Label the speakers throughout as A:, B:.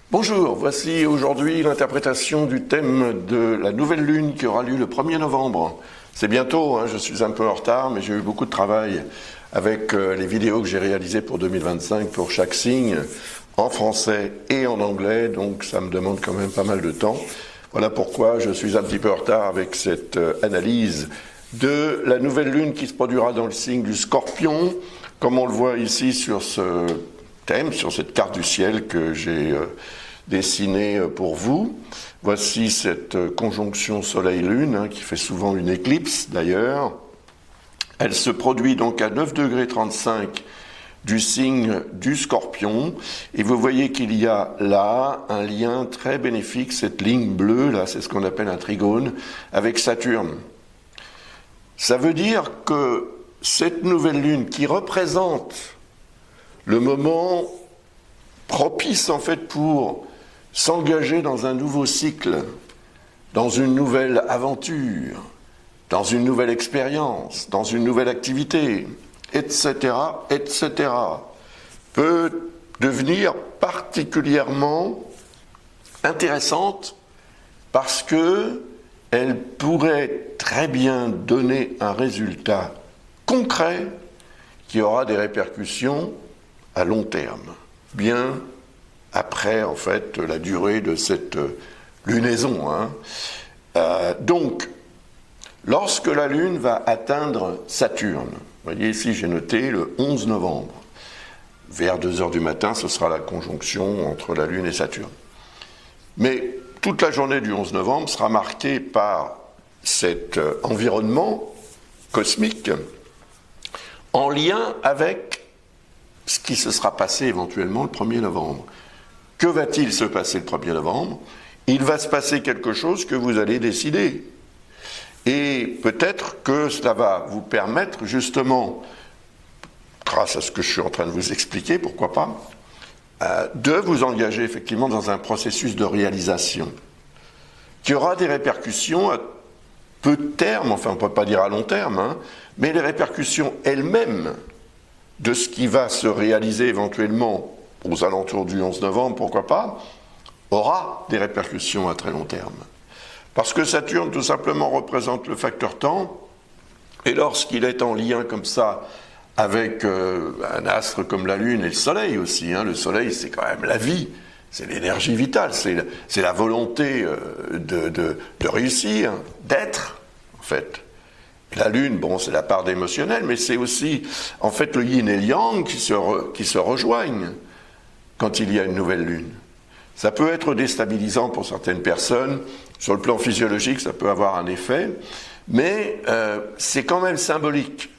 A: Bonjour, voici aujourd'hui l'interprétation du thème de la nouvelle lune qui aura lieu le 1er novembre. C'est bientôt, je suis un peu en retard, mais j'ai eu beaucoup de travail avec les vidéos que j'ai réalisées pour 2025 pour chaque signe, en français et en anglais, donc ça me demande quand même pas mal de temps. Voilà pourquoi je suis un petit peu en retard avec cette analyse de la nouvelle lune qui se produira dans le signe du Scorpion, comme on le voit ici sur ce thème, sur cette carte du ciel que j'ai dessinée pour vous. Voici cette conjonction Soleil-Lune, qui fait souvent une éclipse d'ailleurs. Elle se produit donc à 9 degrés 35 du signe du Scorpion, et vous voyez qu'il y a là un lien très bénéfique, cette ligne bleue, là, c'est ce qu'on appelle un trigone, avec Saturne. Ça veut dire que cette nouvelle lune qui représente le moment propice en fait pour s'engager dans un nouveau cycle, dans une nouvelle aventure, dans une nouvelle expérience, dans une nouvelle activité, etc., etc., peut devenir particulièrement intéressante parce que elle pourrait très bien donner un résultat concret qui aura des répercussions à long terme, bien après en fait la durée de cette lunaison. Donc, lorsque la Lune va atteindre Saturne, vous voyez ici j'ai noté le 11 novembre, vers 2 heures du matin, ce sera la conjonction entre la Lune et Saturne. Mais toute la journée du 11 novembre sera marquée par cet environnement cosmique en lien avec ce qui se sera passé éventuellement le 1er novembre. Que va-t-il se passer le 1er novembre ? Il va se passer quelque chose que vous allez décider. Et peut-être que cela va vous permettre justement, grâce à ce que je suis en train de vous expliquer, pourquoi pas, de vous engager effectivement dans un processus de réalisation qui aura des répercussions à peu de terme, enfin on ne peut pas dire à long terme, mais les répercussions elles-mêmes de ce qui va se réaliser éventuellement aux alentours du 11 novembre, pourquoi pas, aura des répercussions à très long terme. Parce que Saturne, tout simplement, représente le facteur temps, et lorsqu'il est en lien comme ça avec un astre comme la Lune et le Soleil aussi, le Soleil c'est quand même la vie, c'est l'énergie vitale, c'est la volonté de réussir, d'être, en fait. La Lune, bon, c'est la part d'émotionnel, mais c'est aussi, en fait, le yin et le yang qui se rejoignent quand il y a une nouvelle Lune. Ça peut être déstabilisant pour certaines personnes. Sur le plan physiologique, ça peut avoir un effet, mais c'est quand même symbolique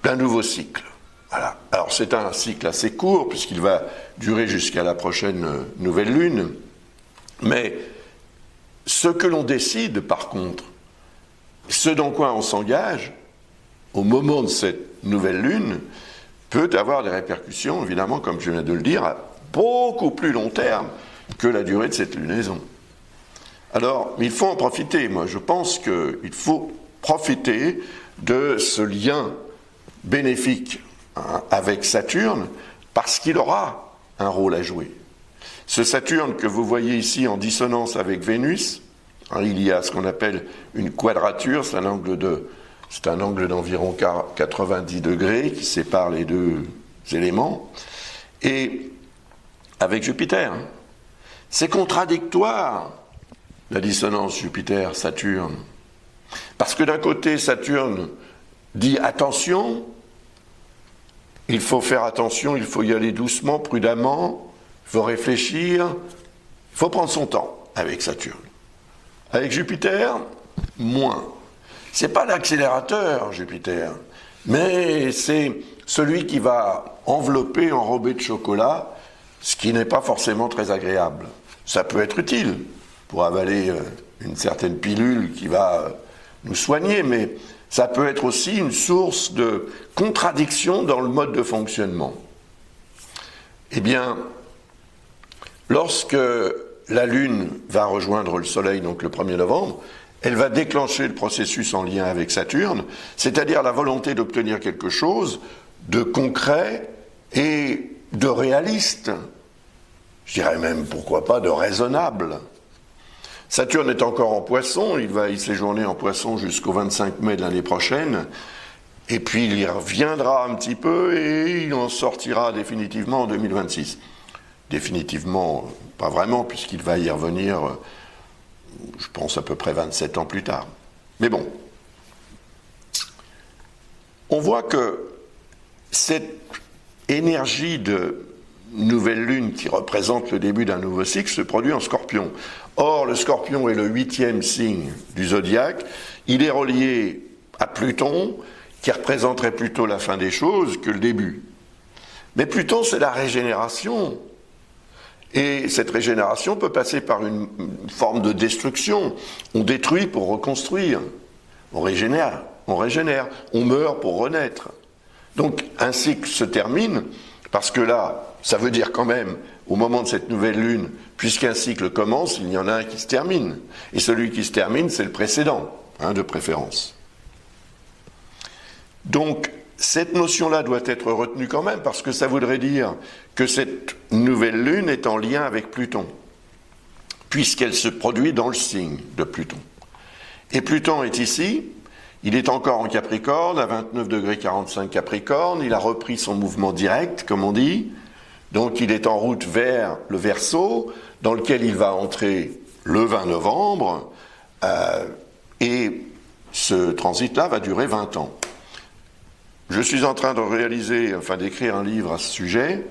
A: d'un nouveau cycle. Voilà. Alors, c'est un cycle assez court, puisqu'il va durer jusqu'à la prochaine nouvelle Lune, mais ce que l'on décide, par contre, ce dans quoi on s'engage, au moment de cette nouvelle lune, peut avoir des répercussions, évidemment, comme je viens de le dire, à beaucoup plus long terme que la durée de cette lunaison. Alors, il faut en profiter. Moi, je pense qu'il faut profiter de ce lien bénéfique avec Saturne, parce qu'il aura un rôle à jouer. Ce Saturne que vous voyez ici en dissonance avec Vénus, il y a ce qu'on appelle une quadrature, c'est un angle d'environ 90 degrés qui sépare les deux éléments, et avec Jupiter. C'est contradictoire, la dissonance Jupiter-Saturne, parce que d'un côté, Saturne dit attention, il faut faire attention, il faut y aller doucement, prudemment, il faut réfléchir, il faut prendre son temps avec Saturne. Avec Jupiter, moins. C'est pas l'accélérateur, Jupiter, mais c'est celui qui va envelopper, enrober de chocolat, ce qui n'est pas forcément très agréable. Ça peut être utile pour avaler une certaine pilule qui va nous soigner, mais ça peut être aussi une source de contradiction dans le mode de fonctionnement. Eh bien, lorsque la Lune va rejoindre le Soleil, donc le 1er novembre, elle va déclencher le processus en lien avec Saturne, c'est-à-dire la volonté d'obtenir quelque chose de concret et de réaliste. je dirais même, pourquoi pas, de raisonnable. Saturne est encore en Poisson, il va y séjourner en Poisson jusqu'au 25 mai de l'année prochaine, et puis il y reviendra un petit peu et il en sortira définitivement en 2026. Définitivement, pas vraiment, puisqu'il va y revenir, je pense, à peu près 27 ans plus tard. Mais bon, on voit que cette énergie de nouvelle lune qui représente le début d'un nouveau cycle se produit en Scorpion. Or, le Scorpion est le 8e signe du zodiaque. Il est relié à Pluton, qui représenterait plutôt la fin des choses que le début. Mais Pluton, c'est la régénération. Et cette régénération peut passer par une forme de destruction. On détruit pour reconstruire. On régénère, on meurt pour renaître. Donc, un cycle se termine, parce que là, ça veut dire quand même, au moment de cette nouvelle lune, puisqu'un cycle commence, il y en a un qui se termine. Et celui qui se termine, c'est le précédent, de préférence. Donc, cette notion-là doit être retenue quand même, parce que ça voudrait dire que cette nouvelle lune est en lien avec Pluton, puisqu'elle se produit dans le signe de Pluton. Et Pluton est ici, il est encore en Capricorne, à 29 degrés 45 Capricorne, il a repris son mouvement direct, comme on dit, donc il est en route vers le Verseau, dans lequel il va entrer le 20 novembre, et ce transit-là va durer 20 ans. Je suis en train d'écrire un livre à ce sujet.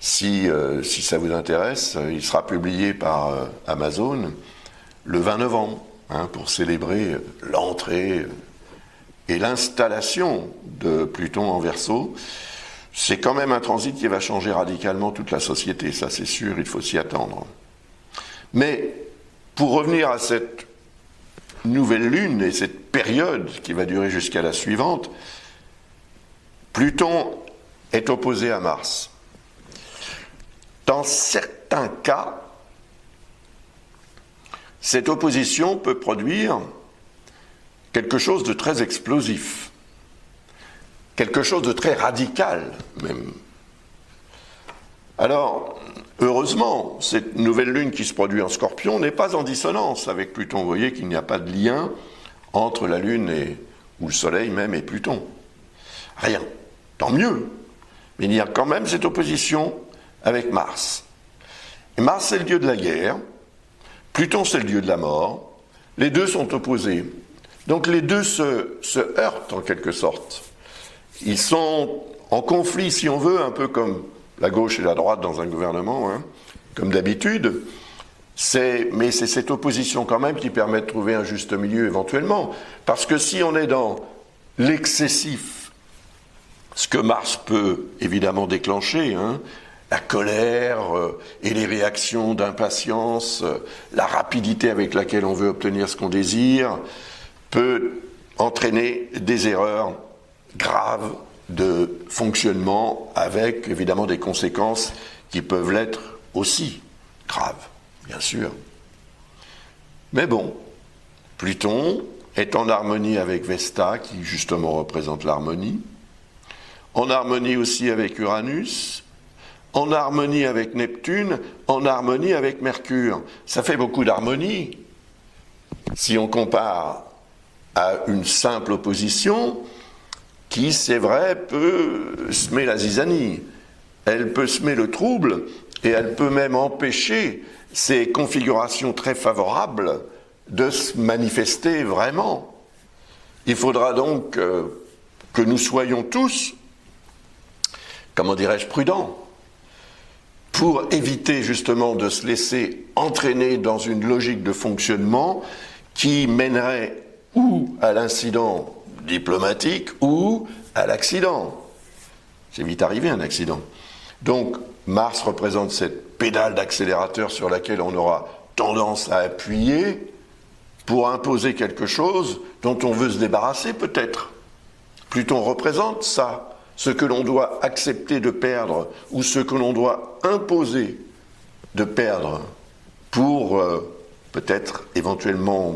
A: Si ça vous intéresse, il sera publié par Amazon le 20 novembre, pour célébrer l'entrée et l'installation de Pluton en Verseau. C'est quand même un transit qui va changer radicalement toute la société, ça c'est sûr, il faut s'y attendre. Mais pour revenir à cette nouvelle lune et cette période qui va durer jusqu'à la suivante, Pluton est opposé à Mars. Dans certains cas, cette opposition peut produire quelque chose de très explosif, quelque chose de très radical même. Alors, heureusement, cette nouvelle lune qui se produit en Scorpion n'est pas en dissonance avec Pluton. Vous voyez qu'il n'y a pas de lien entre la lune ou le soleil même et Pluton. Rien. Tant mieux. Mais il y a quand même cette opposition avec Mars. Et Mars, c'est le dieu de la guerre. Pluton, c'est le dieu de la mort. Les deux sont opposés. Donc les deux se heurtent en quelque sorte. Ils sont en conflit, si on veut, un peu comme la gauche et la droite dans un gouvernement, comme d'habitude. Mais c'est cette opposition quand même qui permet de trouver un juste milieu éventuellement. Parce que si on est dans l'excessif, ce que Mars peut évidemment déclencher, la colère et les réactions d'impatience, la rapidité avec laquelle on veut obtenir ce qu'on désire, peut entraîner des erreurs graves de fonctionnement avec évidemment des conséquences qui peuvent l'être aussi graves, bien sûr. Mais bon, Pluton est en harmonie avec Vesta, qui justement représente l'harmonie, en harmonie aussi avec Uranus, en harmonie avec Neptune, en harmonie avec Mercure. Ça fait beaucoup d'harmonie. Si on compare à une simple opposition qui, c'est vrai, peut semer la zizanie. Elle peut semer le trouble et elle peut même empêcher ces configurations très favorables de se manifester vraiment. Il faudra donc que nous soyons tous, comment dirais-je, prudents, pour éviter justement de se laisser entraîner dans une logique de fonctionnement qui mènerait ou à l'incident diplomatique ou à l'accident. C'est vite arrivé un accident. Donc Mars représente cette pédale d'accélérateur sur laquelle on aura tendance à appuyer pour imposer quelque chose dont on veut se débarrasser peut-être. Pluton représente ça, ce que l'on doit accepter de perdre ou ce que l'on doit imposer de perdre pour peut-être éventuellement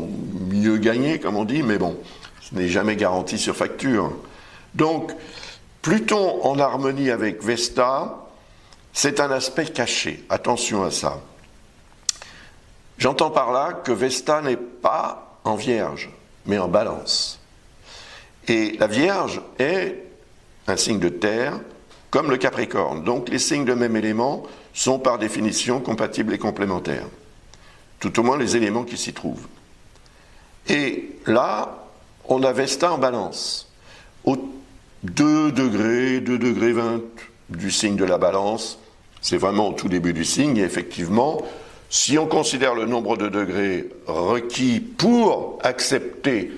A: mieux gagner, comme on dit, mais bon, ce n'est jamais garanti sur facture. Donc, Pluton en harmonie avec Vesta c'est un aspect caché. Attention à ça. J'entends par là que Vesta n'est pas en Vierge, mais en Balance. Et la Vierge est un signe de terre, comme le Capricorne. Donc les signes de même élément sont par définition compatibles et complémentaires. Tout au moins les éléments qui s'y trouvent. Et là, on a Vesta en Balance. Au 2 degrés 20 du signe de la Balance, c'est vraiment au tout début du signe, et effectivement, si on considère le nombre de degrés requis pour accepter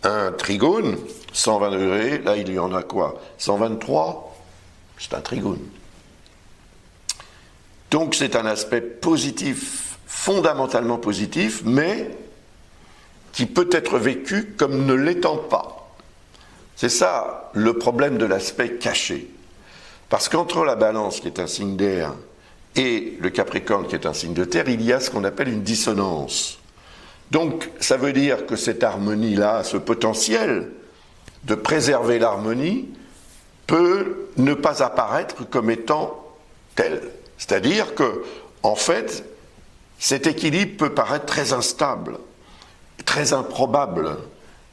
A: un trigone, 120 degrés, là il y en a quoi? 123? C'est un trigone. Donc c'est un aspect positif, fondamentalement positif, mais qui peut être vécu comme ne l'étant pas. C'est ça le problème de l'aspect caché. Parce qu'entre la Balance, qui est un signe d'air, et le Capricorne, qui est un signe de terre, il y a ce qu'on appelle une dissonance. Donc, ça veut dire que cette harmonie-là, ce potentiel de préserver l'harmonie, peut ne pas apparaître comme étant tel. C'est-à-dire que, en fait, cet équilibre peut paraître très instable, très improbable,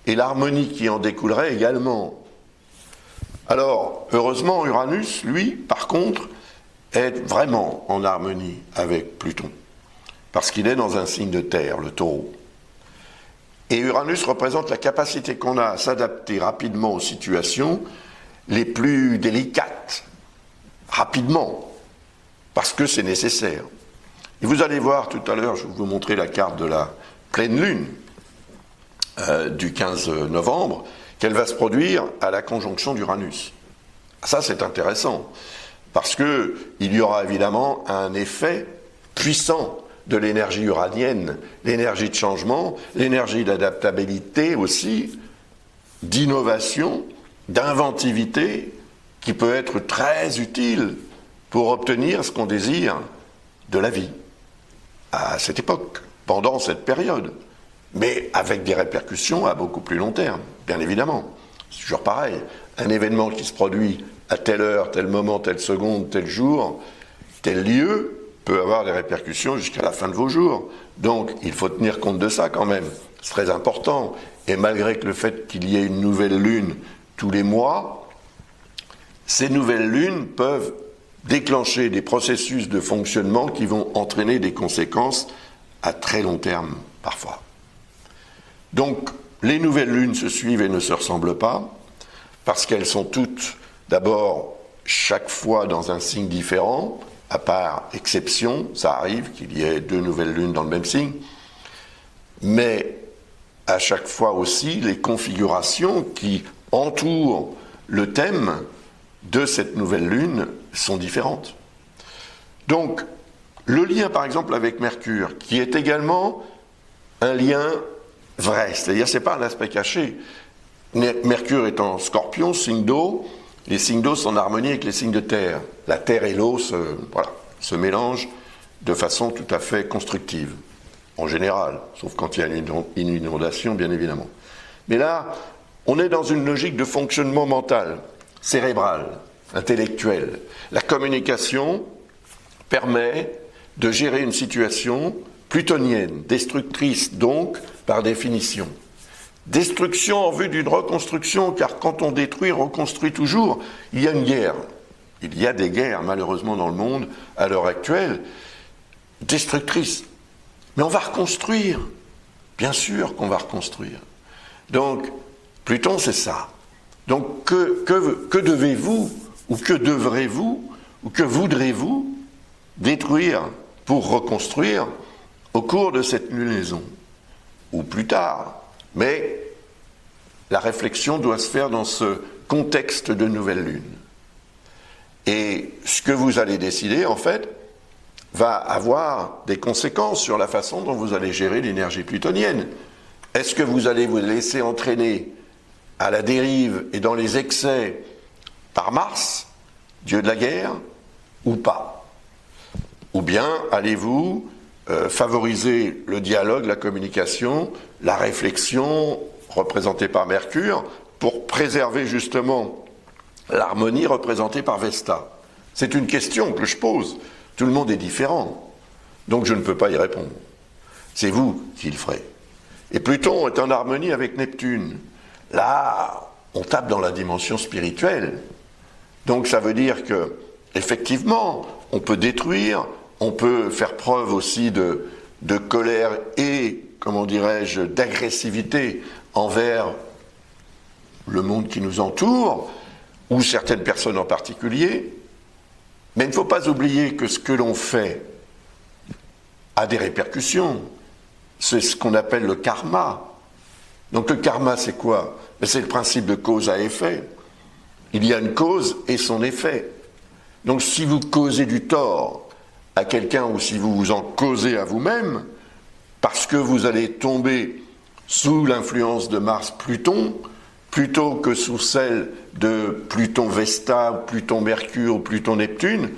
A: et l'harmonie qui en découlerait également. Alors, heureusement, Uranus, lui, par contre, est vraiment en harmonie avec Pluton, parce qu'il est dans un signe de terre, le Taureau. Et Uranus représente la capacité qu'on a à s'adapter rapidement aux situations les plus délicates, rapidement, parce que c'est nécessaire. Et vous allez voir tout à l'heure, je vais vous montrer la carte de la pleine lune du 15 novembre, qu'elle va se produire à la conjonction d'Uranus. Ça, c'est intéressant, parce qu'il y aura évidemment un effet puissant de l'énergie uranienne, l'énergie de changement, l'énergie d'adaptabilité aussi, d'innovation, d'inventivité, qui peut être très utile pour obtenir ce qu'on désire de la vie à cette époque, pendant cette période, mais avec des répercussions à beaucoup plus long terme, bien évidemment. C'est toujours pareil, un événement qui se produit à telle heure, tel moment, telle seconde, tel jour, tel lieu, peut avoir des répercussions jusqu'à la fin de vos jours. Donc, il faut tenir compte de ça quand même. C'est très important. Et malgré que le fait qu'il y ait une nouvelle lune tous les mois, ces nouvelles lunes peuvent déclencher des processus de fonctionnement qui vont entraîner des conséquences à très long terme, parfois. Donc, les nouvelles lunes se suivent et ne se ressemblent pas, parce qu'elles sont toutes, d'abord, chaque fois dans un signe différent, à part exception, ça arrive qu'il y ait 2 nouvelles lunes dans le même signe, mais à chaque fois aussi, les configurations qui entourent le thème de cette nouvelle lune sont différentes. Donc, le lien par exemple avec Mercure, qui est également un lien vrai, c'est-à-dire c'est pas un aspect caché. Mercure est en Scorpion, signe d'eau. Les signes d'eau sont en harmonie avec les signes de terre. La terre et l'eau se mélangent de façon tout à fait constructive, en général, sauf quand il y a une inondation, bien évidemment. Mais là, on est dans une logique de fonctionnement mental, cérébral, intellectuel. La communication permet de gérer une situation plutonienne, destructrice donc, par définition. Destruction en vue d'une reconstruction, car quand on détruit, on reconstruit toujours. Il y a une guerre. Il y a des guerres, malheureusement, dans le monde, à l'heure actuelle, destructrices. Mais on va reconstruire. Bien sûr qu'on va reconstruire. Donc, Pluton, c'est ça. Donc, que devez-vous, ou que devrez-vous, ou que voudrez-vous détruire pour reconstruire au cours de cette lunaison, ou plus tard? Mais la réflexion doit se faire dans ce contexte de nouvelle lune. Et ce que vous allez décider, en fait, va avoir des conséquences sur la façon dont vous allez gérer l'énergie plutonienne. Est-ce que vous allez vous laisser entraîner à la dérive et dans les excès par Mars, dieu de la guerre, ou pas? Ou bien allez-vous favoriser le dialogue, la communication, la réflexion représentée par Mercure pour préserver justement l'harmonie représentée par Vesta? C'est une question que je pose. Tout le monde est différent. Donc je ne peux pas y répondre. C'est vous qui le ferez. Et Pluton est en harmonie avec Neptune. Là, on tape dans la dimension spirituelle. Donc ça veut dire que, effectivement, on peut détruire, on peut faire preuve aussi de colère et, comment dirais-je, d'agressivité envers le monde qui nous entoure, ou certaines personnes en particulier. Mais il ne faut pas oublier que ce que l'on fait a des répercussions. C'est ce qu'on appelle le karma. Donc le karma, c'est quoi? C'est le principe de cause à effet. Il y a une cause et son effet. Donc si vous causez du tort à quelqu'un ou si vous vous en causez à vous-même, parce que vous allez tomber sous l'influence de Mars-Pluton, plutôt que sous celle de Pluton-Vesta, Pluton-Mercure ou Pluton-Neptune,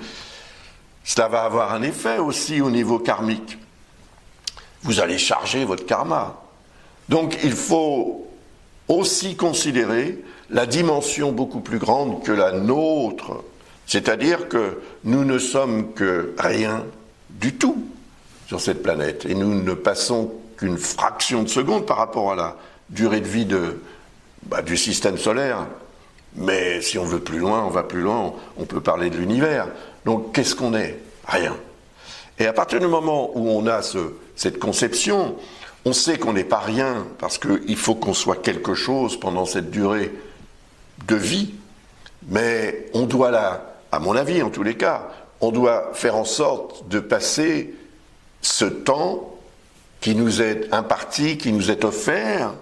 A: cela va avoir un effet aussi au niveau karmique. Vous allez charger votre karma. Donc il faut aussi considérer la dimension beaucoup plus grande que la nôtre. C'est-à-dire que nous ne sommes que rien du tout sur cette planète. Et nous ne passons qu'une fraction de seconde par rapport à la durée de vie du système solaire. Mais si on veut plus loin, on va plus loin, on peut parler de l'univers. Donc qu'est-ce qu'on est? Rien. Et à partir du moment où on a cette conception, on sait qu'on n'est pas rien, parce qu'il faut qu'on soit quelque chose pendant cette durée de vie, mais on doit à mon avis en tous les cas, on doit faire en sorte de passer ce temps qui nous est imparti, qui nous est offert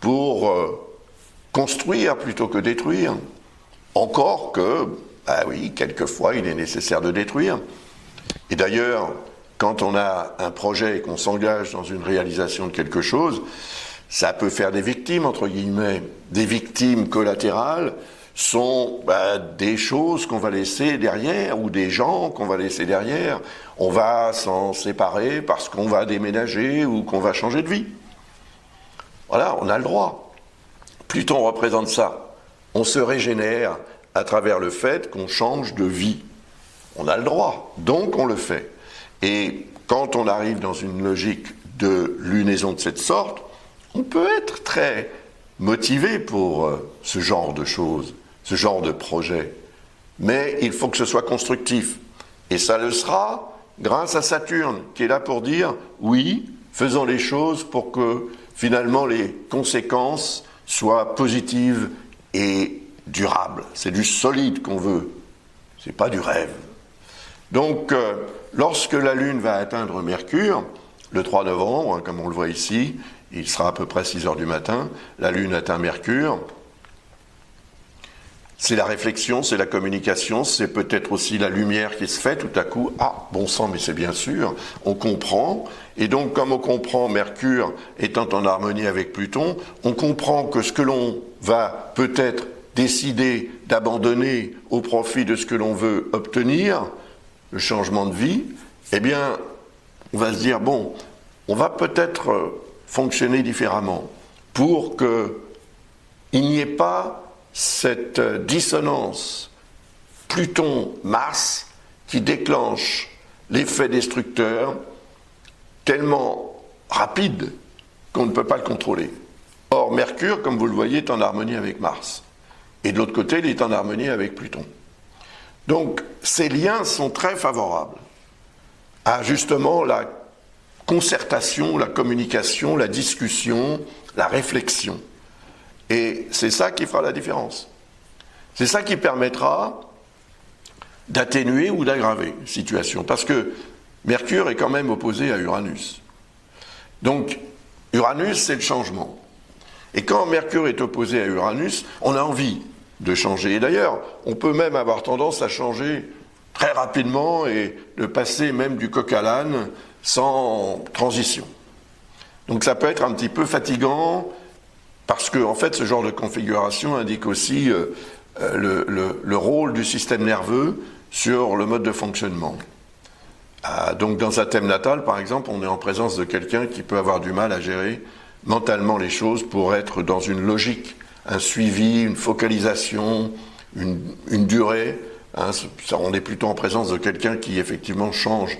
A: pour construire plutôt que détruire. Encore que, oui, quelquefois il est nécessaire de détruire. Et d'ailleurs, quand on a un projet et qu'on s'engage dans une réalisation de quelque chose, ça peut faire des victimes, entre guillemets. Des victimes collatérales sont des choses qu'on va laisser derrière, ou des gens qu'on va laisser derrière. On va s'en séparer parce qu'on va déménager ou qu'on va changer de vie. Voilà, on a le droit. Pluton représente ça. On se régénère à travers le fait qu'on change de vie. On a le droit, donc on le fait. Et quand on arrive dans une logique de lunaison de cette sorte, on peut être très motivé pour ce genre de choses, ce genre de projet. Mais il faut que ce soit constructif. Et ça le sera grâce à Saturne, qui est là pour dire « oui, faisons les choses pour que finalement les conséquences soient positives et durables ». C'est du solide qu'on veut, c'est pas du rêve. Donc, lorsque la Lune va atteindre Mercure, le 3 novembre, comme on le voit ici, il sera à peu près 6 heures du matin, la Lune atteint Mercure, c'est la réflexion, c'est la communication, c'est peut-être aussi la lumière qui se fait tout à coup. Ah, bon sang, mais c'est bien sûr, on comprend. Et donc, comme on comprend, Mercure étant en harmonie avec Pluton, on comprend que ce que l'on va peut-être décider d'abandonner au profit de ce que l'on veut obtenir, le changement de vie, eh bien, on va se dire, bon, on va peut-être fonctionner différemment pour qu'il n'y ait pas cette dissonance Pluton-Mars qui déclenche l'effet destructeur tellement rapide qu'on ne peut pas le contrôler. Or, Mercure, comme vous le voyez, est en harmonie avec Mars. Et de l'autre côté, il est en harmonie avec Pluton. Donc, ces liens sont très favorables à justement la concertation, la communication, la discussion, la réflexion. Et c'est ça qui fera la différence. C'est ça qui permettra d'atténuer ou d'aggraver une situation. Parce que Mercure est quand même opposé à Uranus. Donc, Uranus, c'est le changement. Et quand Mercure est opposé à Uranus, on a envie de changer. Et d'ailleurs, on peut même avoir tendance à changer très rapidement et de passer même du coq à l'âne sans transition. Donc ça peut être un petit peu fatigant parce que, en fait, ce genre de configuration indique aussi le rôle du système nerveux sur le mode de fonctionnement. Donc dans un thème natal, par exemple, on est en présence de quelqu'un qui peut avoir du mal à gérer mentalement les choses pour être dans une logique, un suivi, une focalisation, une durée hein, on est plutôt en présence de quelqu'un qui effectivement change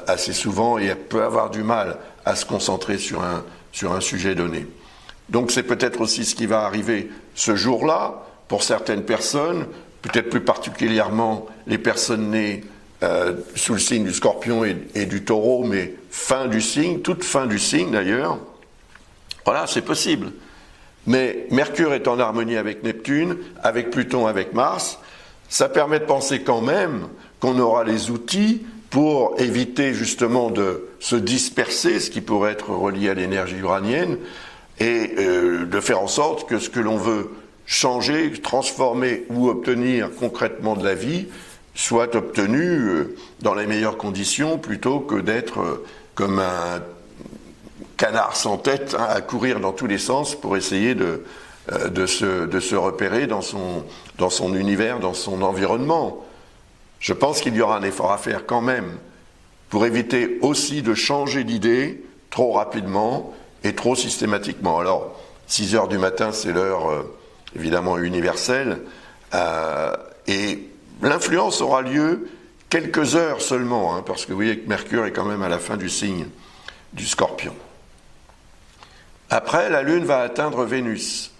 A: assez souvent et peut avoir du mal à se concentrer sur un sujet donné. Donc c'est peut-être aussi ce qui va arriver ce jour-là pour certaines personnes, peut-être plus particulièrement les personnes nées sous le signe du Scorpion et du Taureau, mais fin du signe, toute fin du signe d'ailleurs. Voilà, c'est possible. Mais Mercure est en harmonie avec Neptune, avec Pluton, avec Mars. Ça permet de penser quand même qu'on aura les outils pour éviter justement de se disperser, ce qui pourrait être relié à l'énergie uranienne, et de faire en sorte que ce que l'on veut changer, transformer ou obtenir concrètement de la vie soit obtenu dans les meilleures conditions plutôt que d'être comme un canard sans tête, hein, à courir dans tous les sens pour essayer de se repérer dans son univers, dans son environnement. Je pense qu'il y aura un effort à faire quand même pour éviter aussi de changer d'idée trop rapidement et trop systématiquement. Alors, 6 heures du matin, c'est l'heure évidemment universelle, et l'influence aura lieu quelques heures seulement, hein, parce que vous voyez que Mercure est quand même à la fin du signe du Scorpion. Après, la Lune va atteindre Vénus,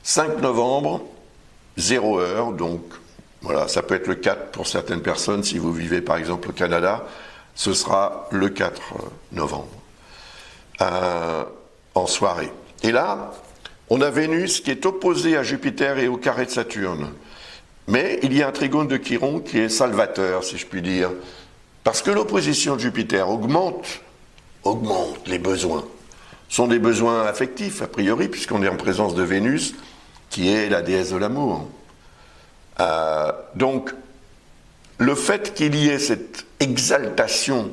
A: 5 novembre, 0 heure, donc voilà, ça peut être le 4 pour certaines personnes, si vous vivez par exemple au Canada, ce sera le 4 novembre, en soirée. Et là, on a Vénus qui est opposée à Jupiter et au carré de Saturne. Mais il y a un trigone de Chiron qui est salvateur, si je puis dire, parce que l'opposition de Jupiter augmente les besoins. Ce sont des besoins affectifs, a priori, puisqu'on est en présence de Vénus, qui est la déesse de l'amour. Donc, le fait qu'il y ait cette exaltation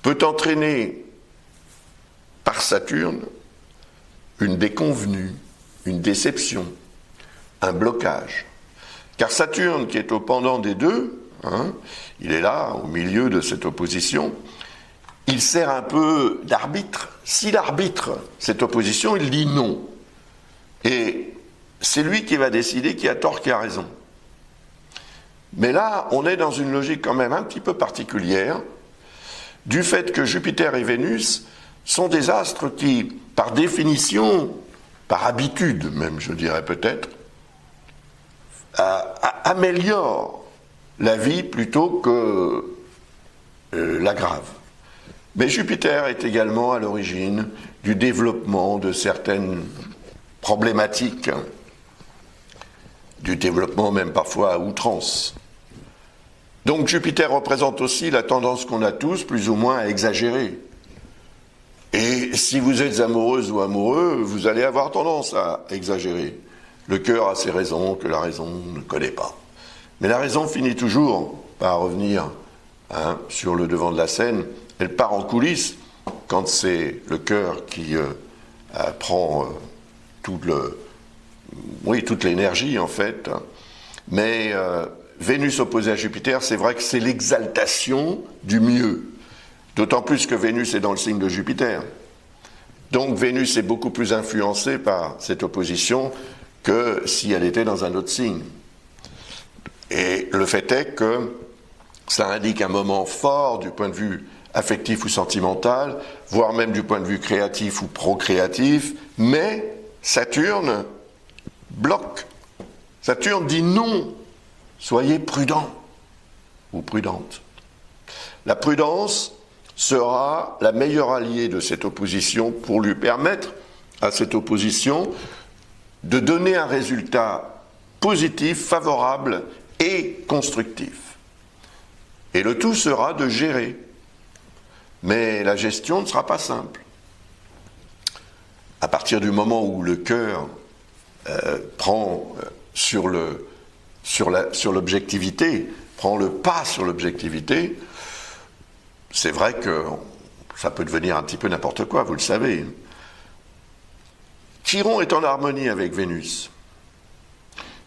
A: peut entraîner, par Saturne, une déconvenue, une déception, un blocage. Car Saturne, qui est au pendant des deux, hein, il est là, au milieu de cette opposition, il sert un peu d'arbitre. S'il arbitre cette opposition, il dit non. Et c'est lui qui va décider qui a tort, qui a raison. Mais là, on est dans une logique quand même un petit peu particulière, du fait que Jupiter et Vénus sont des astres qui, par définition, par habitude même, je dirais peut-être, améliorent la vie plutôt que l'aggravent. Mais Jupiter est également à l'origine du développement de certaines problématiques, du développement même parfois à outrance. Donc Jupiter représente aussi la tendance qu'on a tous, plus ou moins, à exagérer. Et si vous êtes amoureuse ou amoureux, vous allez avoir tendance à exagérer. Le cœur a ses raisons que la raison ne connaît pas. Mais la raison finit toujours par revenir sur le devant de la scène. Elle part en coulisses quand c'est le cœur qui prend toute l'énergie en fait. Mais Vénus opposée à Jupiter, c'est vrai que c'est l'exaltation du mieux. D'autant plus que Vénus est dans le signe de Jupiter. Donc Vénus est beaucoup plus influencée par cette opposition que si elle était dans un autre signe. Et le fait est que ça indique un moment fort du point de vue affectif ou sentimental, voire même du point de vue créatif ou procréatif, mais Saturne bloque. Saturne dit non, soyez prudent ou prudente. La prudence sera la meilleure alliée de cette opposition pour lui permettre à cette opposition de donner un résultat positif, favorable et constructif. Et le tout sera de gérer. Mais la gestion ne sera pas simple. À partir du moment où le cœur prend sur l'objectivité, prend le pas sur l'objectivité, c'est vrai que ça peut devenir un petit peu n'importe quoi, vous le savez. Chiron est en harmonie avec Vénus.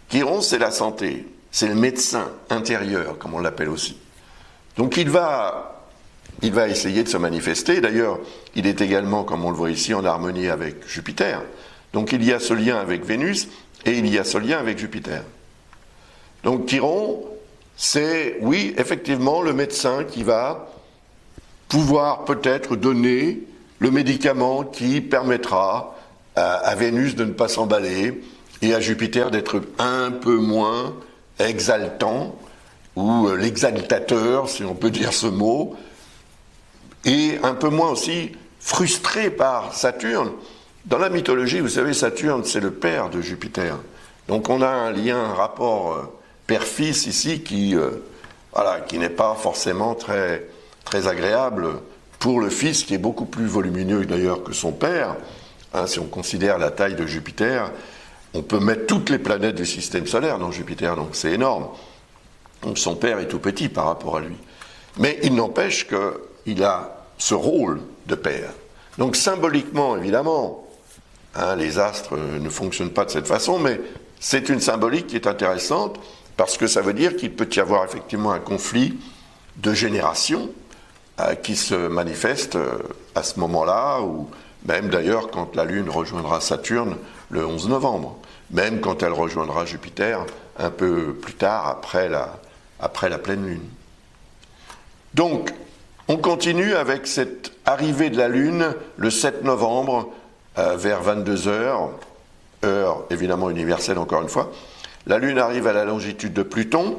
A: Chiron, c'est la santé, c'est le médecin intérieur, comme on l'appelle aussi. Donc il va essayer de se manifester. D'ailleurs, il est également, comme on le voit ici, en harmonie avec Jupiter. Donc il y a ce lien avec Vénus et il y a ce lien avec Jupiter. Donc Chiron c'est, oui, effectivement, le médecin qui va pouvoir peut-être donner le médicament qui permettra à Vénus de ne pas s'emballer et à Jupiter d'être un peu moins exaltant, ou l'exaltateur, si on peut dire ce mot, et un peu moins aussi frustré par Saturne. Dans la mythologie, vous savez, Saturne, c'est le père de Jupiter. Donc on a un lien, un rapport père-fils ici qui n'est pas forcément très, très agréable pour le fils, qui est beaucoup plus volumineux d'ailleurs que son père. Si on considère la taille de Jupiter, on peut mettre toutes les planètes du système solaire dans Jupiter, donc c'est énorme. Donc son père est tout petit par rapport à lui. Mais il n'empêche qu'il a ce rôle de père. Donc symboliquement, évidemment, les astres ne fonctionnent pas de cette façon, mais c'est une symbolique qui est intéressante, parce que ça veut dire qu'il peut y avoir effectivement un conflit de génération qui se manifeste à ce moment-là, ou même d'ailleurs quand la Lune rejoindra Saturne le 11 novembre, même quand elle rejoindra Jupiter un peu plus tard après la pleine Lune. Donc, on continue avec cette arrivée de la Lune le 7 novembre vers 22h, heure évidemment universelle encore une fois. La Lune arrive à la longitude de Pluton.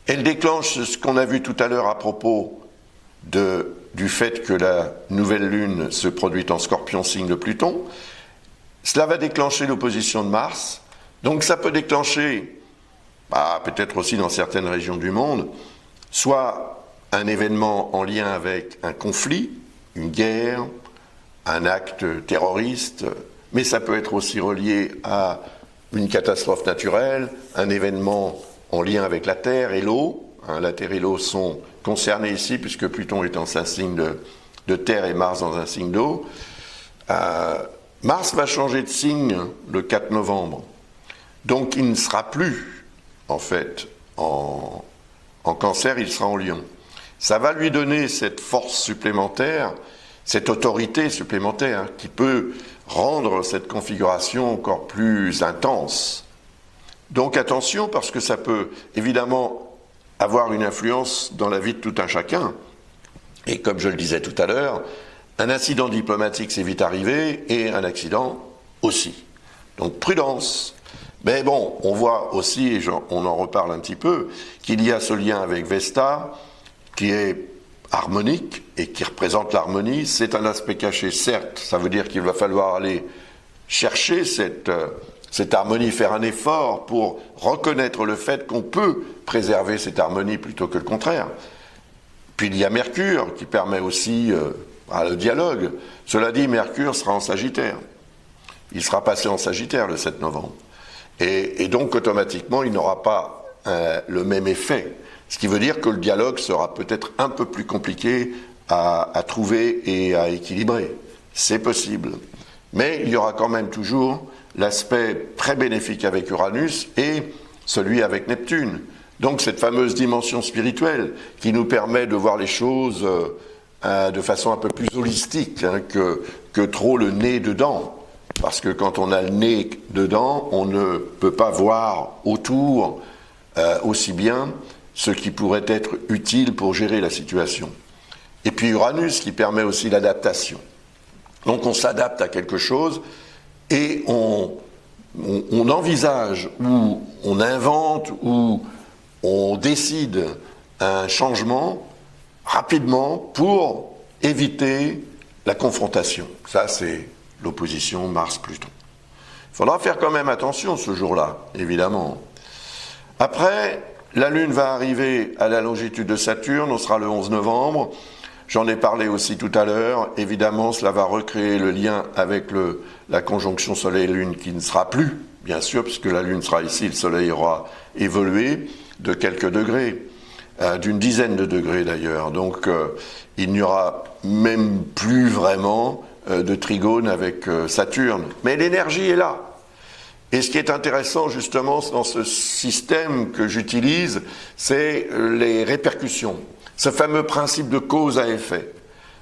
A: Elle déclenche ce qu'on a vu tout à l'heure à propos du fait que la nouvelle Lune se produit en Scorpion, signe de Pluton. Cela va déclencher l'opposition de Mars. Donc ça peut déclencher, peut-être aussi dans certaines régions du monde, soit un événement en lien avec un conflit, une guerre, un acte terroriste, mais ça peut être aussi relié à une catastrophe naturelle, un événement en lien avec la Terre et l'eau. La Terre et l'eau sont concernés ici, puisque Pluton est dans un signe de Terre et Mars dans un signe d'eau. Mars va changer de signe le 4 novembre. Donc il ne sera plus, en fait, en Cancer, il sera en Lion. Ça va lui donner cette force supplémentaire, cette autorité supplémentaire qui peut rendre cette configuration encore plus intense. Donc attention, parce que ça peut évidemment avoir une influence dans la vie de tout un chacun. Et comme je le disais tout à l'heure, un incident diplomatique s'est vite arrivé et un accident aussi. Donc prudence. Mais bon, on voit aussi, et on en reparle un petit peu, qu'il y a ce lien avec Vesta qui est harmonique et qui représente l'harmonie. C'est un aspect caché, certes, ça veut dire qu'il va falloir aller chercher cette harmonie, faire un effort pour reconnaître le fait qu'on peut préserver cette harmonie plutôt que le contraire. Puis il y a Mercure qui permet aussi le dialogue. Cela dit, Mercure sera en Sagittaire. Il sera passé en Sagittaire le 7 novembre. Et donc automatiquement, il n'aura pas le même effet. Ce qui veut dire que le dialogue sera peut-être un peu plus compliqué à trouver et à équilibrer. C'est possible. Mais il y aura quand même toujours l'aspect très bénéfique avec Uranus et celui avec Neptune. Donc cette fameuse dimension spirituelle qui nous permet de voir les choses de façon un peu plus holistique que trop le nez dedans. Parce que quand on a le nez dedans, on ne peut pas voir autour aussi bien ce qui pourrait être utile pour gérer la situation. Et puis Uranus qui permet aussi l'adaptation. Donc on s'adapte à quelque chose et on envisage ou on invente ou on décide un changement rapidement pour éviter la confrontation. Ça, c'est l'opposition Mars-Pluton. Il faudra faire quand même attention ce jour-là, évidemment. Après, la Lune va arriver à la longitude de Saturne, on sera le 11 novembre. J'en ai parlé aussi tout à l'heure. Évidemment, cela va recréer le lien avec la conjonction Soleil-Lune qui ne sera plus, bien sûr, puisque la Lune sera ici, le Soleil aura évolué de quelques degrés, d'une dizaine de degrés d'ailleurs. Donc, il n'y aura même plus vraiment de trigone avec Saturne. Mais l'énergie est là. Et ce qui est intéressant justement dans ce système que j'utilise, c'est les répercussions. Ce fameux principe de cause à effet.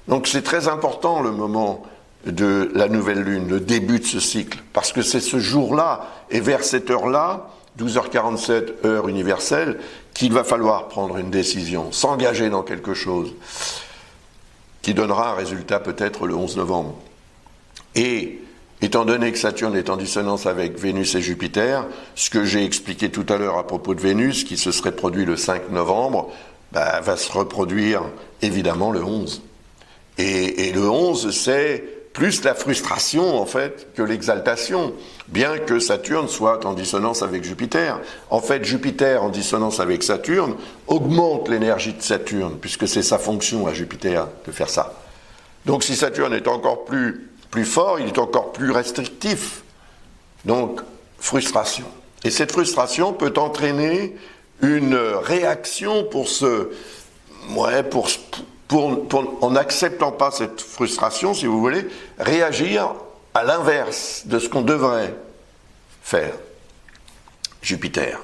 A: Donc c'est très important le moment de la nouvelle lune, le début de ce cycle, parce que c'est ce jour-là et vers cette heure-là 12h47 heure universelle, qu'il va falloir prendre une décision, s'engager dans quelque chose qui donnera un résultat peut-être le 11 novembre. Et étant donné que Saturne est en dissonance avec Vénus et Jupiter, ce que j'ai expliqué tout à l'heure à propos de Vénus, qui se serait produit le 5 novembre, va se reproduire évidemment le 11. Et le 11, c'est plus la frustration en fait que l'exaltation, bien que Saturne soit en dissonance avec Jupiter. En fait, Jupiter en dissonance avec Saturne augmente l'énergie de Saturne, puisque c'est sa fonction à Jupiter de faire ça. Donc si Saturne est encore plus fort, il est encore plus restrictif. Donc, frustration. Et cette frustration peut entraîner une réaction en n'acceptant pas cette frustration, si vous voulez, réagir à l'inverse de ce qu'on devrait faire. Jupiter.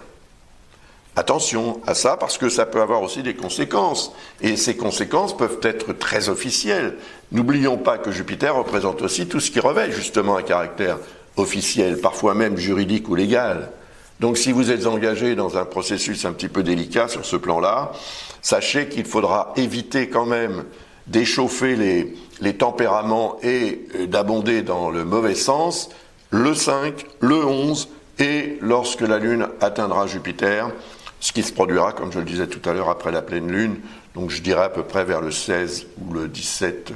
A: Attention à ça, parce que ça peut avoir aussi des conséquences. Et ces conséquences peuvent être très officielles. N'oublions pas que Jupiter représente aussi tout ce qui revêt justement un caractère officiel, parfois même juridique ou légal. Donc si vous êtes engagé dans un processus un petit peu délicat sur ce plan-là, sachez qu'il faudra éviter quand même d'échauffer les tempéraments et d'abonder dans le mauvais sens le 5, le 11 et lorsque la Lune atteindra Jupiter, ce qui se produira, comme je le disais tout à l'heure, après la pleine Lune, donc je dirais à peu près vers le 16 ou le 17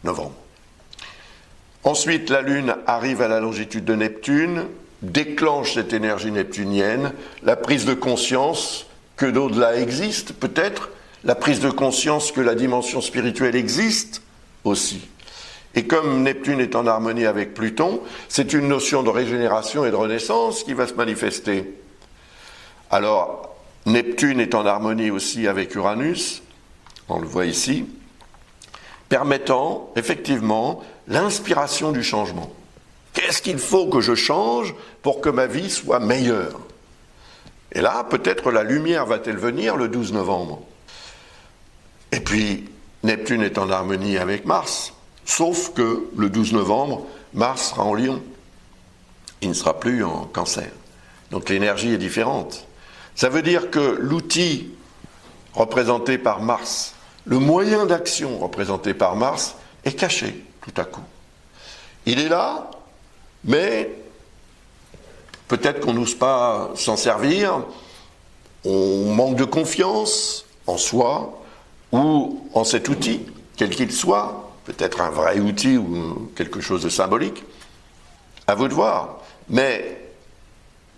A: novembre. Ensuite, la Lune arrive à la longitude de Neptune, déclenche cette énergie neptunienne, la prise de conscience que l'au-delà existe, peut-être, la prise de conscience que la dimension spirituelle existe aussi. Et comme Neptune est en harmonie avec Pluton, c'est une notion de régénération et de renaissance qui va se manifester. Alors, Neptune est en harmonie aussi avec Uranus, on le voit ici, permettant effectivement l'inspiration du changement. Qu'est-ce qu'il faut que je change pour que ma vie soit meilleure? Et là, peut-être la lumière va-t-elle venir le 12 novembre. Et puis, Neptune est en harmonie avec Mars, sauf que le 12 novembre, Mars sera en Lion. Il ne sera plus en Cancer. Donc l'énergie est différente. Ça veut dire que l'outil représenté par Mars, le moyen d'action représenté par Mars, est caché tout à coup. Il est là, mais peut-être qu'on n'ose pas s'en servir, on manque de confiance en soi ou en cet outil, quel qu'il soit, peut-être un vrai outil ou quelque chose de symbolique. À vous de voir. Mais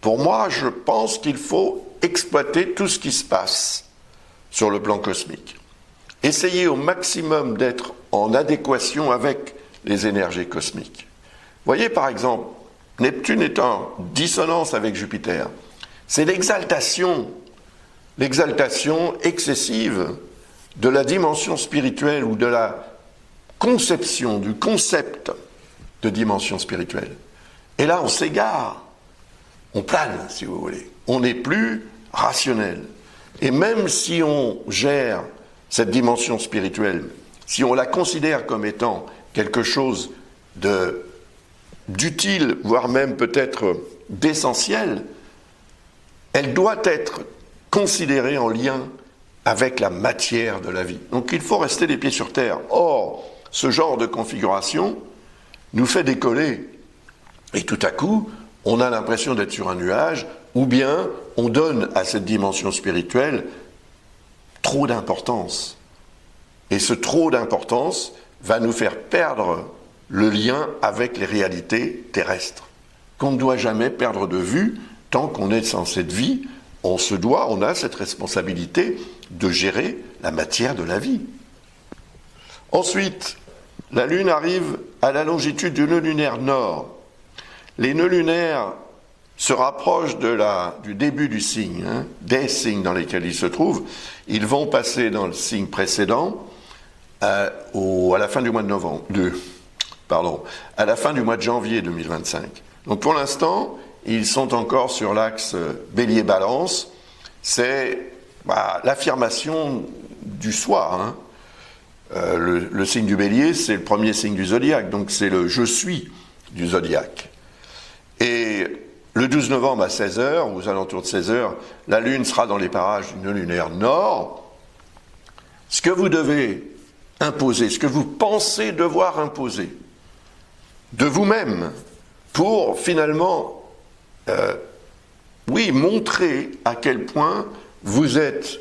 A: pour moi, je pense qu'il faut exploiter tout ce qui se passe sur le plan cosmique. Essayez au maximum d'être en adéquation avec les énergies cosmiques. Voyez par exemple, Neptune est en dissonance avec Jupiter. C'est l'exaltation excessive de la dimension spirituelle ou de la conception, du concept de dimension spirituelle. Et là, on s'égare, on plane, si vous voulez. On n'est plus rationnel. Et même si on gère cette dimension spirituelle, si on la considère comme étant quelque chose d'utile, voire même peut-être d'essentiel, elle doit être considérée en lien avec la matière de la vie. Donc il faut rester les pieds sur terre. Or, ce genre de configuration nous fait décoller. Et tout à coup, on a l'impression d'être sur un nuage, ou bien on donne à cette dimension spirituelle trop d'importance. Et ce trop d'importance va nous faire perdre le lien avec les réalités terrestres, qu'on ne doit jamais perdre de vue tant qu'on est dans cette vie. On a cette responsabilité de gérer la matière de la vie. Ensuite, la Lune arrive à la longitude du nœud lunaire nord. Les nœuds lunaires se rapprochent du début du signe, des signes dans lesquels ils se trouvent. Ils vont passer dans le signe précédent à la fin du mois à la fin du mois de janvier 2025. Donc pour l'instant, ils sont encore sur l'axe Bélier-Balance. C'est l'affirmation du soi. Le signe du Bélier, c'est le premier signe du zodiaque, donc c'est le « je suis » du zodiaque. Et Le 12 novembre à 16 h, aux alentours de 16 h, la Lune sera dans les parages d'une lunaire nord. Ce que vous devez imposer, ce que vous pensez devoir imposer de vous-même pour finalement, montrer à quel point vous êtes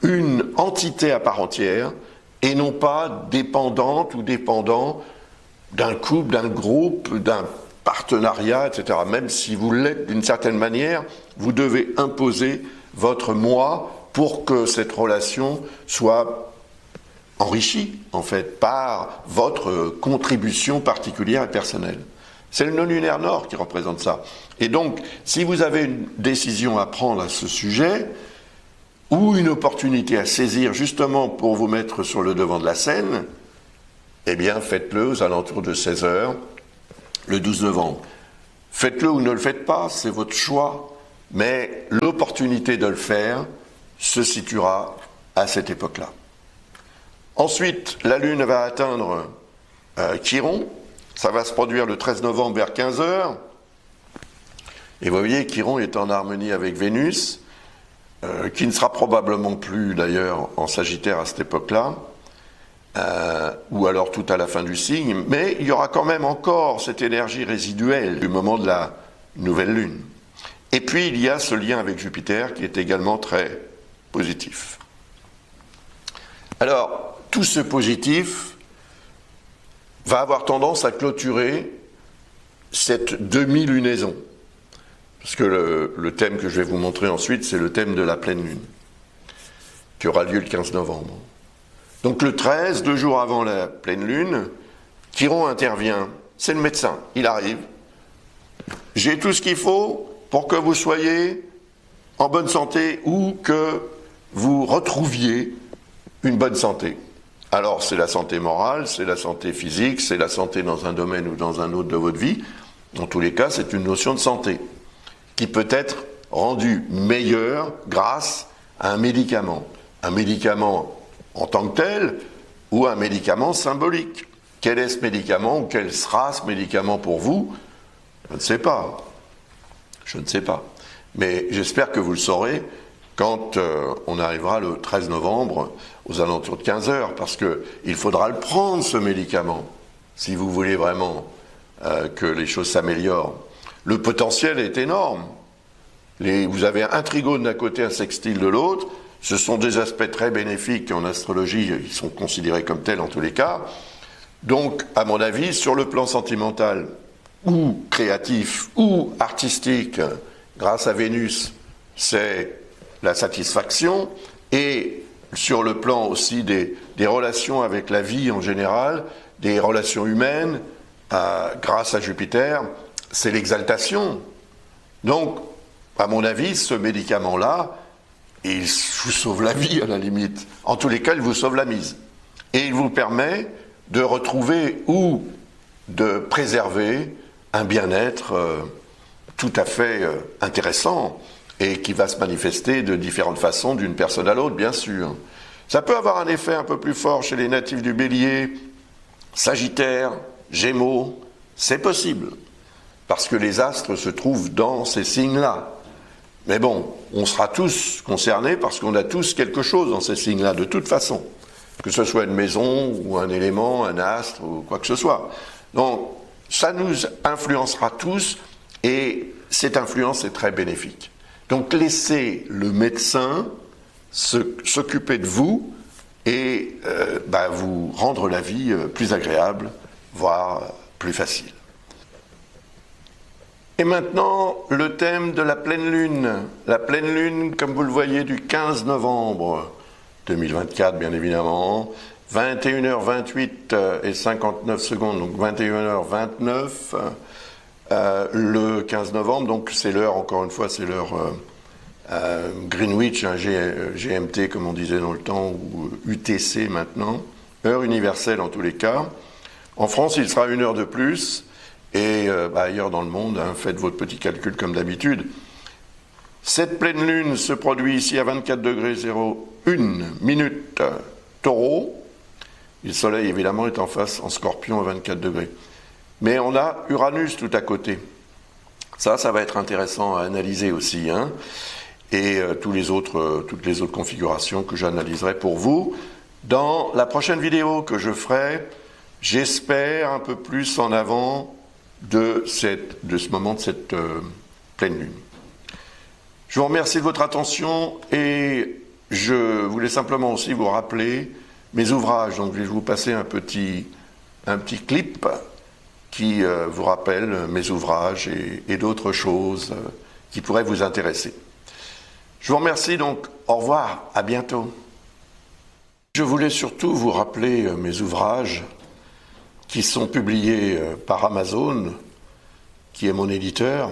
A: une entité à part entière et non pas dépendante ou dépendant d'un couple, d'un groupe, d'un partenariat, etc. Même si vous l'êtes d'une certaine manière, vous devez imposer votre moi pour que cette relation soit enrichie, en fait, par votre contribution particulière et personnelle. C'est le non-lunaire nord qui représente ça. Et donc, si vous avez une décision à prendre à ce sujet, ou une opportunité à saisir justement pour vous mettre sur le devant de la scène, eh bien, faites-le aux alentours de 16 h, le 12 novembre. Faites-le ou ne le faites pas, c'est votre choix, mais l'opportunité de le faire se situera à cette époque-là. Ensuite, la Lune va atteindre Chiron. Ça va se produire le 13 novembre vers 15 h. Et vous voyez, Chiron est en harmonie avec Vénus, qui ne sera probablement plus d'ailleurs en Sagittaire à cette époque-là, ou alors tout à la fin du signe, mais il y aura quand même encore cette énergie résiduelle du moment de la nouvelle Lune. Et puis il y a ce lien avec Jupiter qui est également très positif. Alors, tout ce positif va avoir tendance à clôturer cette demi-lunaison. Parce que le thème que je vais vous montrer ensuite, c'est le thème de la pleine lune, qui aura lieu le 15 novembre. Donc le 13, 2 jours avant la pleine lune, Chiron intervient. C'est le médecin, il arrive. J'ai tout ce qu'il faut pour que vous soyez en bonne santé ou que vous retrouviez une bonne santé. Alors c'est la santé morale, c'est la santé physique, c'est la santé dans un domaine ou dans un autre de votre vie. Dans tous les cas, c'est une notion de santé qui peut être rendue meilleure grâce à un médicament. Un médicament en tant que tel ou un médicament symbolique. Quel est ce médicament ou quel sera ce médicament pour vous? Je ne sais pas. Je ne sais pas. Mais j'espère que vous le saurez quand on arrivera le 13 novembre aux alentours de 15 h, parce qu'il faudra le prendre, ce médicament, si vous voulez vraiment que les choses s'améliorent. Le potentiel est énorme. Vous avez un trigone d'un côté, un sextile de l'autre. Ce sont des aspects très bénéfiques en astrologie, ils sont considérés comme tels en tous les cas. Donc, à mon avis, sur le plan sentimental, ou créatif, ou artistique, grâce à Vénus, c'est la satisfaction, et sur le plan aussi des relations avec la vie en général, des relations humaines, grâce à Jupiter, c'est l'exaltation. Donc, à mon avis, ce médicament-là, il vous sauve la vie à la limite. En tous les cas, il vous sauve la mise. Et il vous permet de retrouver ou de préserver un bien-être tout à fait intéressant et qui va se manifester de différentes façons d'une personne à l'autre, bien sûr. Ça peut avoir un effet un peu plus fort chez les natifs du Bélier, Sagittaire, Gémeaux, c'est possible, parce que les astres se trouvent dans ces signes-là. Mais bon, on sera tous concernés parce qu'on a tous quelque chose dans ces signes-là, de toute façon. Que ce soit une maison, ou un élément, un astre, ou quoi que ce soit. Donc, ça nous influencera tous, et cette influence est très bénéfique. Donc, laissez le médecin s'occuper de vous et vous rendre la vie plus agréable, voire plus facile. Et maintenant, le thème de la pleine lune. La pleine lune, comme vous le voyez, du 15 novembre 2024, bien évidemment, 21h28 et 59 secondes, donc 21h29, le 15 novembre, donc c'est l'heure, encore une fois, c'est l'heure Greenwich, GMT, comme on disait dans le temps, ou UTC maintenant, heure universelle en tous les cas. En France, il sera 1 heure de plus. Et ailleurs dans le monde, faites votre petit calcul comme d'habitude. Cette pleine lune se produit ici à 24 degrés 01 minute Taureau. Le soleil évidemment est en face en Scorpion à 24 degrés. Mais on a Uranus tout à côté, Ça va être intéressant à analyser aussi, hein, et toutes les autres configurations que j'analyserai pour vous dans la prochaine vidéo que je ferai, j'espère un peu plus en avant de ce moment de cette pleine lune. Je vous remercie de votre attention et je voulais simplement aussi vous rappeler mes ouvrages. Donc je vais vous passer un petit clip qui vous rappelle mes ouvrages et d'autres choses qui pourraient vous intéresser. Je vous remercie donc, au revoir, à bientôt. Je voulais surtout vous rappeler mes ouvrages qui sont publiés par Amazon, qui est mon éditeur.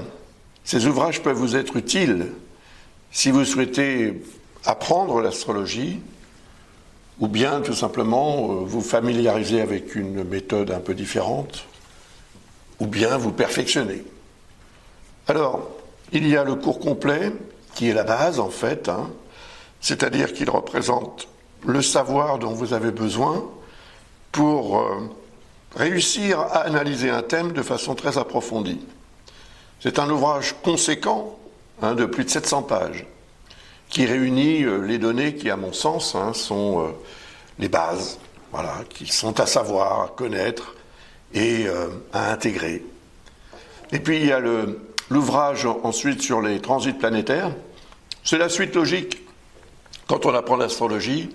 A: Ces ouvrages peuvent vous être utiles si vous souhaitez apprendre l'astrologie ou bien tout simplement vous familiariser avec une méthode un peu différente ou bien vous perfectionner. Alors, il y a le cours complet qui est la base en fait, hein, c'est-à-dire qu'il représente le savoir dont vous avez besoin pour réussir à analyser un thème de façon très approfondie. C'est un ouvrage conséquent, hein, de plus de 700 pages, qui réunit les données qui, à mon sens, hein, sont les bases, voilà, qui sont à savoir, à connaître et à intégrer. Et puis il y a l'ouvrage ensuite sur les transits planétaires. C'est la suite logique. Quand on apprend l'astrologie,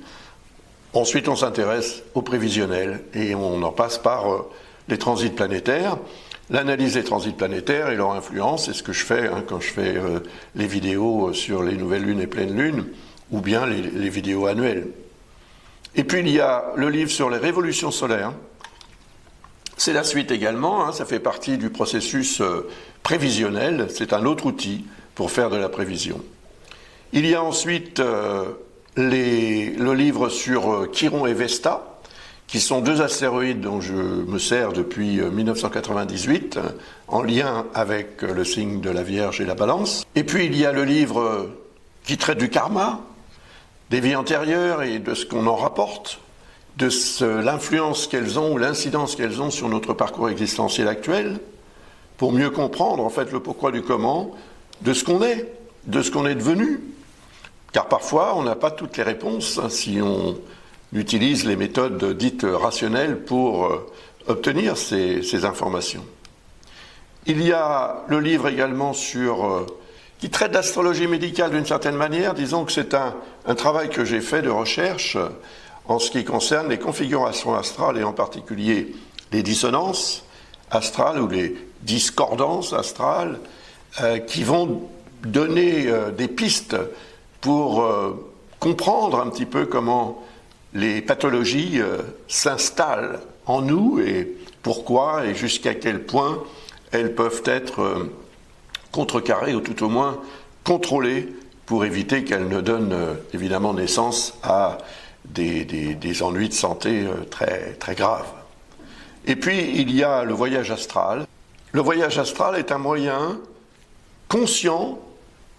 A: ensuite on s'intéresse au prévisionnel et on en passe par les transits planétaires, l'analyse des transits planétaires et leur influence. C'est ce que je fais hein, quand je fais les vidéos sur les nouvelles lunes et pleines lunes, ou bien les vidéos annuelles. Et puis il y a le livre sur les révolutions solaires. C'est la suite également, hein, ça fait partie du processus prévisionnel, c'est un autre outil pour faire de la prévision. Il y a ensuite le livre sur Chiron et Vesta, qui sont deux astéroïdes dont je me sers depuis 1998, en lien avec le signe de la Vierge et la Balance. Et puis il y a le livre qui traite du karma, des vies antérieures et de ce qu'on en rapporte, de l'influence qu'elles ont ou l'incidence qu'elles ont sur notre parcours existentiel actuel, pour mieux comprendre en fait le pourquoi du comment de ce qu'on est devenu. Car parfois, on n'a pas toutes les réponses hein, si on utilise les méthodes dites rationnelles pour obtenir ces informations. Il y a le livre également qui traite d'astrologie médicale d'une certaine manière. Disons que c'est un travail que j'ai fait de recherche en ce qui concerne les configurations astrales et en particulier les dissonances astrales ou les discordances astrales qui vont donner des pistes pour comprendre un petit peu comment les pathologies s'installent en nous et pourquoi et jusqu'à quel point elles peuvent être contrecarrées ou tout au moins contrôlées pour éviter qu'elles ne donnent évidemment naissance à des ennuis de santé très, très graves. Et puis il y a le voyage astral. Le voyage astral est un moyen conscient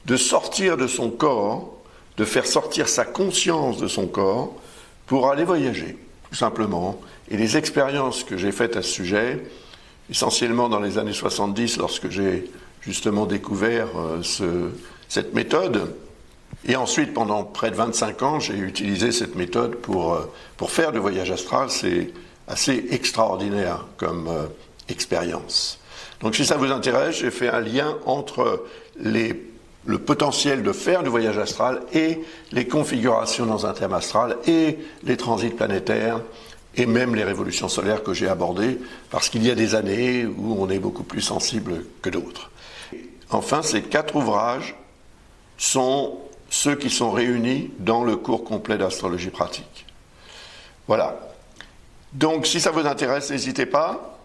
A: de sortir de son corps, de faire sortir sa conscience de son corps pour aller voyager, tout simplement. Et les expériences que j'ai faites à ce sujet, essentiellement dans les années 70, lorsque j'ai justement découvert cette méthode, et ensuite pendant près de 25 ans, j'ai utilisé cette méthode pour faire du voyage astral. C'est assez extraordinaire comme expérience. Donc si ça vous intéresse, j'ai fait un lien entre le potentiel de faire du voyage astral et les configurations dans un thème astral et les transits planétaires et même les révolutions solaires que j'ai abordées, parce qu'il y a des années où on est beaucoup plus sensible que d'autres. Enfin, ces 4 ouvrages sont ceux qui sont réunis dans le cours complet d'astrologie pratique. Voilà. Donc si ça vous intéresse, n'hésitez pas.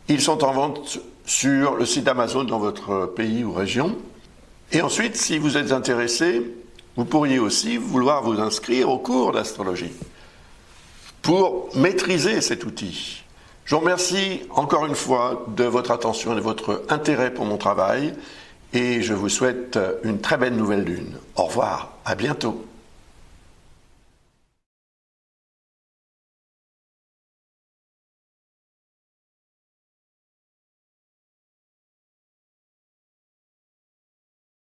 A: Ils sont en vente sur le site d'Amazon dans votre pays ou région. Et ensuite, si vous êtes intéressé, vous pourriez aussi vouloir vous inscrire au cours d'astrologie pour maîtriser cet outil. Je vous remercie encore une fois de votre attention et de votre intérêt pour mon travail et je vous souhaite une très belle nouvelle lune. Au revoir, à bientôt.